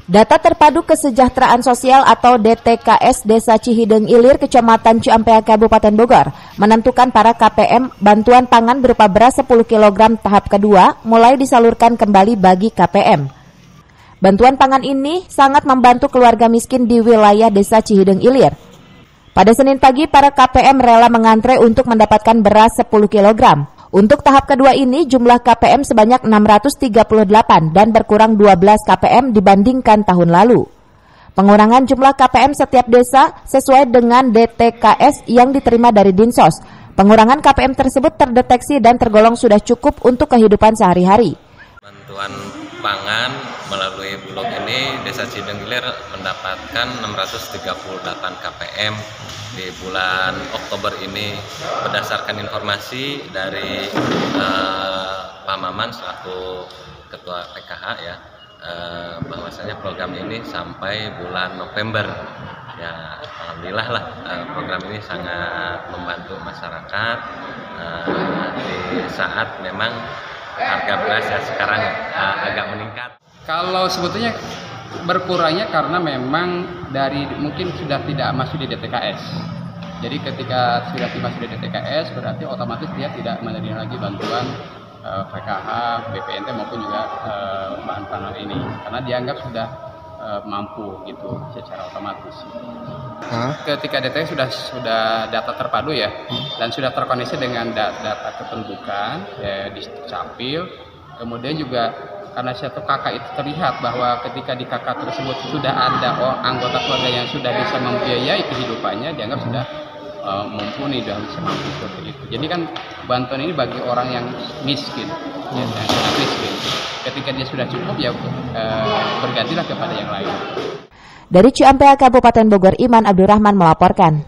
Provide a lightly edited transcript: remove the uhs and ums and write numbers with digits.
Data Terpadu Kesejahteraan Sosial atau DTKS Desa Cihideng Ilir, Kecamatan Ciampea, Kabupaten Bogor, menentukan para KPM bantuan pangan berupa beras 10 kg tahap kedua mulai disalurkan kembali bagi KPM. Bantuan pangan ini sangat membantu keluarga miskin di wilayah Desa Cihideng Ilir. Pada Senin pagi, para KPM rela mengantre untuk mendapatkan beras 10 kg. Untuk tahap kedua ini, jumlah KPM sebanyak 638 dan berkurang 12 KPM dibandingkan tahun lalu. Pengurangan jumlah KPM setiap desa sesuai dengan DTKS yang diterima dari Dinsos. Pengurangan KPM tersebut terdeteksi dan tergolong sudah cukup untuk kehidupan sehari-hari. Bantuan pangan melalui Bulog ini Desa Cihideng Ilir mendapatkan 638 KPM di bulan Oktober ini. Berdasarkan informasi dari Pak Maman selaku Ketua PKH ya, bahwasanya program ini sampai bulan November. Ya, alhamdulillah lah program ini sangat membantu masyarakat di saat memang harga beras ya sekarang agak meningkat. Kalau sebetulnya berkurangnya karena memang dari mungkin sudah tidak masuk di DTKS. Jadi ketika sudah masuk di DTKS berarti otomatis dia tidak menerima lagi bantuan PKH, BPNT maupun juga bahan pangan ini karena dianggap sudah mampu gitu secara otomatis. Ketika DTKS sudah data terpadu ya dan sudah terkoneksi dengan data kependudukan di Capil, kemudian juga karena satu kakak itu terlihat bahwa ketika di kakak tersebut sudah ada anggota keluarga yang sudah bisa membiayai kehidupannya, dianggap sudah mumpuni dan bisa mampu seperti itu. Jadi kan bantuan ini bagi orang yang miskin, yang sangat miskin. Ketika dia sudah cukup ya bergantilah kepada yang lain. Dari Ciampea, Kabupaten Bogor, Iman Abdurrahman melaporkan.